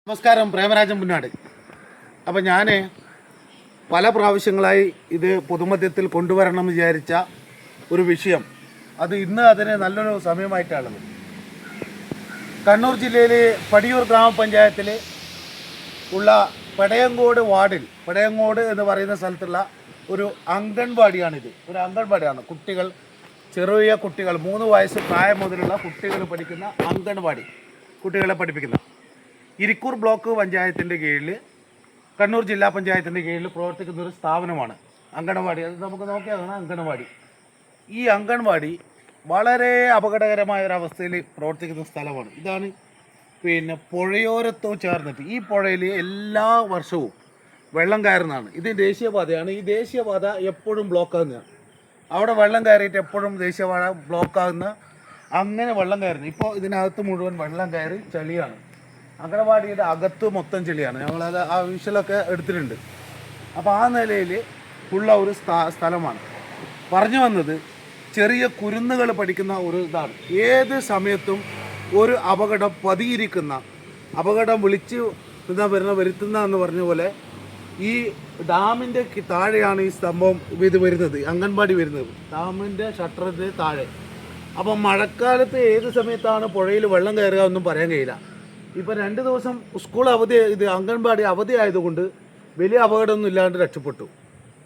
നമസ്കാരം, പ്രേമരാജൻ പുന്നാട്. അപ്പോൾ ഞാൻ പല പ്രാവശ്യങ്ങളായി ഇത് പൊതുമധ്യത്തിൽ കൊണ്ടുവരണമെന്ന് വിചാരിച്ച ഒരു വിഷയം, അത് ഇന്ന് അതിന് നല്ലൊരു സമയമായിട്ടാണുള്ളത്. കണ്ണൂർ ജില്ലയിലെ പടിയൂർ ഗ്രാമപഞ്ചായത്തിൽ ഉള്ള പടയങ്കോട് വാർഡിൽ, പടയങ്കോട് എന്ന് പറയുന്ന സ്ഥലത്തുള്ള ഒരു അംഗൻവാടിയാണിത്. ഒരു അംഗൻവാടിയാണ്. കുട്ടികൾ, ചെറിയ കുട്ടികൾ, 3 വയസ്സ് പ്രായം മുതലുള്ള കുട്ടികൾ പഠിക്കുന്ന അംഗൻവാടി, കുട്ടികളെ പഠിപ്പിക്കുന്ന ഇരിക്കൂർ ബ്ലോക്ക് പഞ്ചായത്തിൻ്റെ കീഴിൽ, കണ്ണൂർ ജില്ലാ പഞ്ചായത്തിൻ്റെ കീഴിൽ പ്രവർത്തിക്കുന്ന ഒരു സ്ഥാപനമാണ് അംഗൻവാടി. അത് നമുക്ക് നോക്കിയാൽ അംഗൻവാടി. ഈ അംഗൻവാടി വളരെ അപകടകരമായ ഒരവസ്ഥയിൽ പ്രവർത്തിക്കുന്ന സ്ഥലമാണ്. ഇതാണ് പുഴയോരത്തോ ചേർന്നിട്ട്, ഈ പുഴയിൽ എല്ലാ വർഷവും വെള്ളം കയറുന്നതാണ്. ഇത് ദേശീയപാതയാണ്. ഈ ദേശീയപാത എപ്പോഴും ബ്ലോക്കാകുന്നതാണ്. അവിടെ വെള്ളം കയറിയിട്ട് എപ്പോഴും ദേശീയപാത ബ്ലോക്കാകുന്ന, അങ്ങനെ വെള്ളം കയറുന്നു. ഇപ്പോൾ ഇതിനകത്ത് മുഴുവൻ വെള്ളം കയറി ചെളിയാണ്. അംഗനവാടിയുടെ അകത്ത് മൊത്തം ചെളിയാണ്. ഞങ്ങളത് ആ വിഷ്വലൊക്കെ എടുത്തിട്ടുണ്ട്. അപ്പോൾ ആ നിലയിൽ ഉള്ള ഒരു സ്ഥലമാണ്. പറഞ്ഞു വന്നത്, ചെറിയ കുരുന്നുകൾ പഠിക്കുന്ന ഒരു ഇതാണ്. ഏത് സമയത്തും ഒരു അപകടം പതിയിരിക്കുന്ന, അപകടം വിളിച്ച് വരുത്തുന്ന എന്ന് പറഞ്ഞ പോലെ ഈ ഡാമിൻ്റെ താഴെയാണ് ഈ സംഭവം ഇത് വരുന്നത്, അംഗൻവാടി വരുന്നത്, ഡാമിൻ്റെ ഷട്ടറിൻ്റെ താഴെ. അപ്പം മഴക്കാലത്ത് ഏത് സമയത്താണ് പുഴയിൽ വെള്ളം കയറുക ഒന്നും പറയാൻ കഴിയില്ല. ഇപ്പം 2 ദിവസം സ്കൂൾ അവധി, ഇത് അംഗൻവാടി അവധി ആയതുകൊണ്ട് വലിയ അപകടമൊന്നും ഇല്ലാണ്ട് രക്ഷപ്പെട്ടു.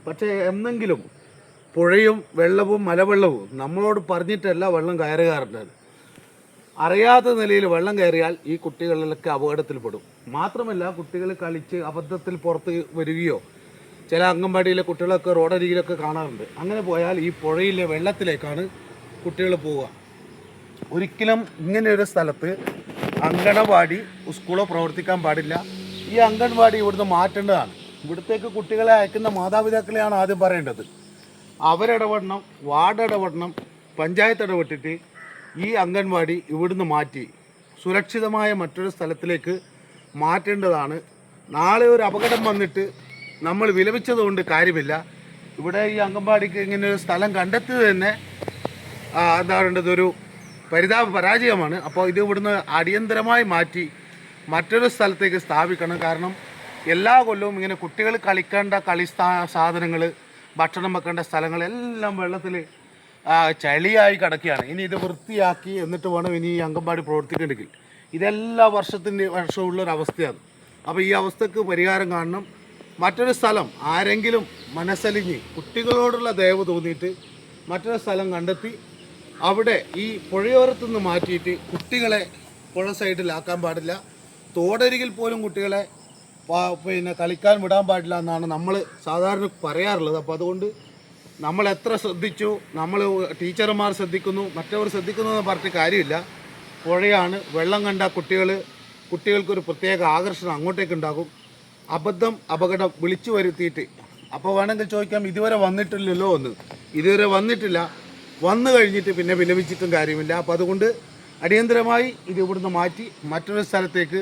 പക്ഷേ എന്നെങ്കിലും പുഴയും വെള്ളവും മലവെള്ളവും നമ്മളോട് പറഞ്ഞിട്ടല്ല വെള്ളം കയറുകാറുണ്ട്. അറിയാത്ത നിലയിൽ വെള്ളം കയറിയാൽ ഈ കുട്ടികളിലൊക്കെ അപകടത്തിൽപ്പെടും. മാത്രമല്ല, കുട്ടികൾ കളിച്ച് അബദ്ധത്തിൽ പുറത്ത് വരികയോ, ചില അംഗൻവാടിയിലെ കുട്ടികളൊക്കെ റോഡരികിലൊക്കെ കാണാറുണ്ട്. അങ്ങനെ പോയാൽ ഈ പുഴയിലെ വെള്ളത്തിലേക്കാണ് കുട്ടികൾ പോവുക. ഒരിക്കലും ഇങ്ങനെയൊരു സ്ഥലത്ത് അംഗനവാടി, സ്കൂളോ പ്രവർത്തിക്കാൻ പാടില്ല. ഈ അംഗൻവാടി ഇവിടുന്ന് മാറ്റേണ്ടതാണ്. ഇവിടത്തേക്ക് കുട്ടികളെ അയക്കുന്ന മാതാപിതാക്കളെയാണ് ആദ്യം പറയേണ്ടത്. അവരിടപെടണം, വാർഡ് ഇടപെടണം, പഞ്ചായത്ത് ഇടപെട്ടിട്ട് ഈ അംഗൻവാടി ഇവിടുന്ന് മാറ്റി സുരക്ഷിതമായ മറ്റൊരു സ്ഥലത്തിലേക്ക് മാറ്റേണ്ടതാണ്. നാളെ ഒരു അപകടം വന്നിട്ട് നമ്മൾ വിലപിച്ചതുകൊണ്ട് കാര്യമില്ല. ഇവിടെ ഈ അംഗൻവാടിക്ക് ഇങ്ങനെ ഒരു സ്ഥലം കണ്ടെത്തിയത് തന്നെ എന്താ പറയേണ്ടത്, ഒരു പരാജയമാണ്. അപ്പോൾ ഇത് ഇവിടുന്ന് അടിയന്തരമായി മാറ്റി മറ്റൊരു സ്ഥലത്തേക്ക് സ്ഥാപിക്കണം. കാരണം എല്ലാ കൊല്ലവും ഇങ്ങനെ കുട്ടികൾ കളിക്കേണ്ട സാധനങ്ങൾ, ഭക്ഷണം വെക്കേണ്ട സ്ഥലങ്ങളെല്ലാം വെള്ളത്തിൽ ചളിയായി കിടക്കുകയാണ്. ഇനി ഇത് വൃത്തിയാക്കി എന്നിട്ട് വേണം ഇനി ഈ അംഗൻവാടി പ്രവർത്തിക്കേണ്ടെങ്കിൽ. ഇതെല്ലാ വർഷമുള്ളൊരവസ്ഥയാണ്. അപ്പോൾ ഈ അവസ്ഥക്ക് പരിഹാരം കാണണം. മറ്റൊരു സ്ഥലം ആരെങ്കിലും മനസ്സലിഞ്ഞ് കുട്ടികളോടുള്ള ദയവ് തോന്നിയിട്ട് മറ്റൊരു സ്ഥലം കണ്ടെത്തി അവിടെ ഈ പുഴയോരത്തു നിന്ന് മാറ്റിയിട്ട് കുട്ടികളെ പുഴ സൈഡിലാക്കാൻ പാടില്ല. തോടരികിൽ പോലും കുട്ടികളെ കളിക്കാൻ വിടാൻ പാടില്ല എന്നാണ് നമ്മൾ സാധാരണ പറയാറുള്ളത്. അപ്പോൾ അതുകൊണ്ട് നമ്മൾ എത്ര ശ്രദ്ധിച്ചു, നമ്മൾ ടീച്ചർമാർ ശ്രദ്ധിക്കുന്നു, മറ്റവർ ശ്രദ്ധിക്കുന്നു എന്ന് പറഞ്ഞിട്ട് കാര്യമില്ല. പുഴയാണ്. വെള്ളം കണ്ട കുട്ടികൾക്കൊരു പ്രത്യേക ആകർഷണം അങ്ങോട്ടേക്ക് ഉണ്ടാകും. അപകടം വിളിച്ചു വരുത്തിയിട്ട്, അപ്പോൾ വേണമെങ്കിൽ ചോദിക്കാം, ഇതുവരെ വന്നിട്ടില്ലല്ലോ എന്ന്. ഇതുവരെ വന്നിട്ടില്ല. വന്നു കഴിഞ്ഞിട്ട് പിന്നെ വിലപിച്ചിട്ടും കാര്യമില്ല. അപ്പോൾ അതുകൊണ്ട് അടിയന്തരമായി ഇത് ഇവിടുന്ന് മാറ്റി മറ്റൊരു സ്ഥലത്തേക്ക്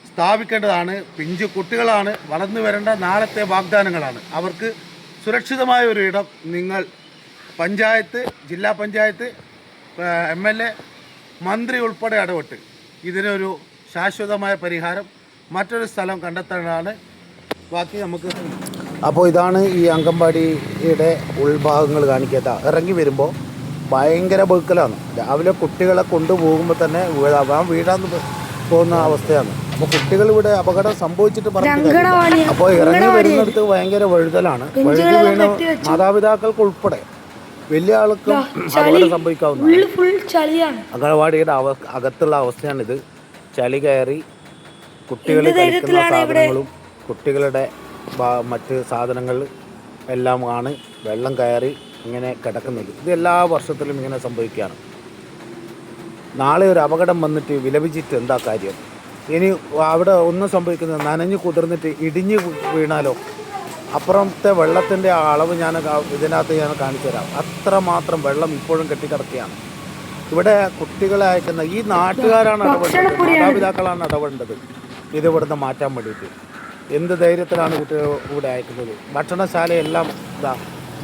സ്ഥാപിക്കേണ്ടതാണ്. പിഞ്ചു കുട്ടികളാണ്, വളർന്നു വരേണ്ട നാളത്തെ വാഗ്ദാനങ്ങളാണ്. അവർക്ക് സുരക്ഷിതമായ ഒരു ഇടം നിങ്ങൾ പഞ്ചായത്ത്, ജില്ലാ പഞ്ചായത്ത്, MLA, മന്ത്രി ഉൾപ്പെടെ ഇടപെട്ട് ഇതിനൊരു ശാശ്വതമായ പരിഹാരം മറ്റൊരു സ്ഥലം കണ്ടെത്തേണ്ടതാണ്. ബാക്കി നമുക്ക്. അപ്പോൾ ഇതാണ് ഈ അംഗൻവാടിയുടെ ഉൾഭാഗങ്ങൾ കാണിക്കാത്ത. ഇറങ്ങി വരുമ്പോൾ ഭയങ്കര ബഹുക്കലാണ്. രാവിലെ കുട്ടികളെ കൊണ്ടുപോകുമ്പോൾ തന്നെ വീഴാന്ന് പോകുന്ന അവസ്ഥയാണ്. അപ്പോൾ കുട്ടികൾ ഇവിടെ അപകടം സംഭവിച്ചിട്ട് പറഞ്ഞു. അപ്പോൾ ഇറങ്ങി വരുന്നിടത്ത് ഭയങ്കര വഴുതലാണ്. വഴുതി വീണ് മാതാപിതാക്കൾക്ക് ഉൾപ്പെടെ വലിയ ആൾക്കും അപകടം സംഭവിക്കാവുന്നതാണ്. അംഗനവാടിയുടെ അകത്തുള്ള അവസ്ഥയാണിത്. ചളി കയറി കുട്ടികൾ കഴിക്കുന്ന സാധനങ്ങളും കുട്ടികളുടെ മറ്റ് സാധനങ്ങൾ എല്ലാമാണ് വെള്ളം കയറി ഇങ്ങനെ കിടക്കുന്നത്. ഇത് എല്ലാ വർഷത്തിലും ഇങ്ങനെ സംഭവിക്കുകയാണ്. നാളെ ഒരു അപകടം വന്നിട്ട് വിലപിച്ചിട്ട് എന്താ കാര്യം? ഇനി അവിടെ ഒന്നും സംഭവിക്കുന്നത്, നനഞ്ഞു കുതിർന്നിട്ട് ഇടിഞ്ഞ് വീണാലോ? അപ്പുറത്തെ വെള്ളത്തിൻ്റെ അളവ് ഇതിനകത്ത് ഞാൻ കാണിച്ചു തരാം. അത്രമാത്രം വെള്ളം ഇപ്പോഴും കെട്ടിക്കിടക്കുകയാണ്. ഇവിടെ കുട്ടികളെ അയക്കുന്ന ഈ നാട്ടുകാരാണ് ഇടപെടേണ്ടത്, മാതാപിതാക്കളാണ് ഇടപെടേണ്ടത് ഇത് ഇവിടുന്ന് മാറ്റാൻ വേണ്ടിയിട്ട്. എന്ത് ധൈര്യത്തിലാണ് കുട്ടികൾ ഇവിടെ അയക്കുന്നത്? ഭക്ഷണശാലയെല്ലാം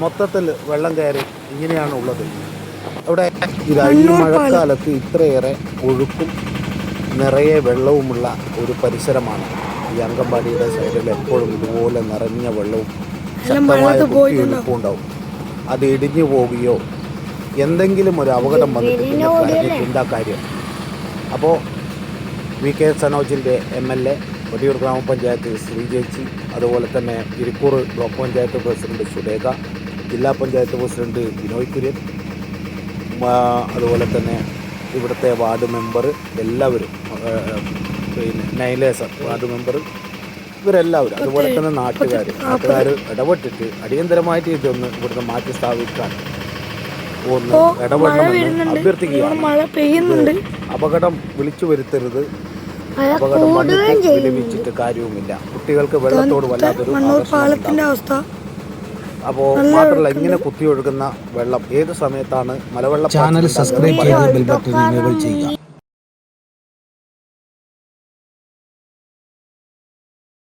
മൊത്തത്തിൽ വെള്ളം കയറി ഇങ്ങനെയാണ് ഉള്ളത്. അവിടെ ഈ മഴക്കാലത്ത് ഇത്രയേറെ ഒഴുക്കും നിറയെ വെള്ളവുമുള്ള ഒരു പരിസരമാണ് ഈ അങ്കമ്പാടിയുടെ സൈഡിൽ. എപ്പോഴും ഇതുപോലെ നിറഞ്ഞ വെള്ളവും ശക്തമായ കുത്തിയൊലിപ്പും ഉണ്ടാവും. അത് ഇടിഞ്ഞു പോവുകയോ എന്തെങ്കിലും ഒരു അപകടം വന്നിട്ട് പിന്നെ പറഞ്ഞിട്ട് കാര്യം. അപ്പോൾ വി കെ സനോജിൻ്റെ MLA, വടിയൂർ ഗ്രാമപഞ്ചായത്ത് ശ്രീജേച്ചി, അതുപോലെ തന്നെ ഇരിക്കൂർ ബ്ലോക്ക് പഞ്ചായത്ത് പ്രസിഡന്റ് സുലേഖ, ജില്ലാ പഞ്ചായത്ത് പ്രസിഡന്റ് ബിനോയ് കുര്യൻ, അതുപോലെ തന്നെ ഇവിടുത്തെ വാർഡ് മെമ്പർ എല്ലാവരും, പിന്നെ നൈലേസർ വാർഡ് മെമ്പർ, ഇവരെല്ലാവരും, അതുപോലെ തന്നെ നാട്ടുകാർ ഇടപെട്ടിട്ട് അടിയന്തരമായിട്ട് ഇതൊന്ന് ഇവിടുന്ന് മാറ്റി സ്ഥാപിക്കാൻ ഒന്ന് ഇടപെടണമെന്ന് അഭ്യർത്ഥിക്കുകയാണ്. അപകടം വിളിച്ചു വരുത്തരുത്. അപകടം വന്നിട്ട് വിലപിച്ചിട്ട് കാര്യവുമില്ല. കുട്ടികൾക്ക് വെള്ളത്തോട് വല്ലാത്തൊരു അവസ്ഥ. അപ്പോൾ മാത്രമല്ല, ഇങ്ങനെ കുത്തിയൊഴുകുന്ന വെള്ളം ഏത് സമയത്താണ് മലവെള്ളം. ചാനൽ സബ്സ്ക്രൈബ് ചെയ്ത് ബെൽ ബട്ടൺ എനേബിൾ ചെയ്യുക.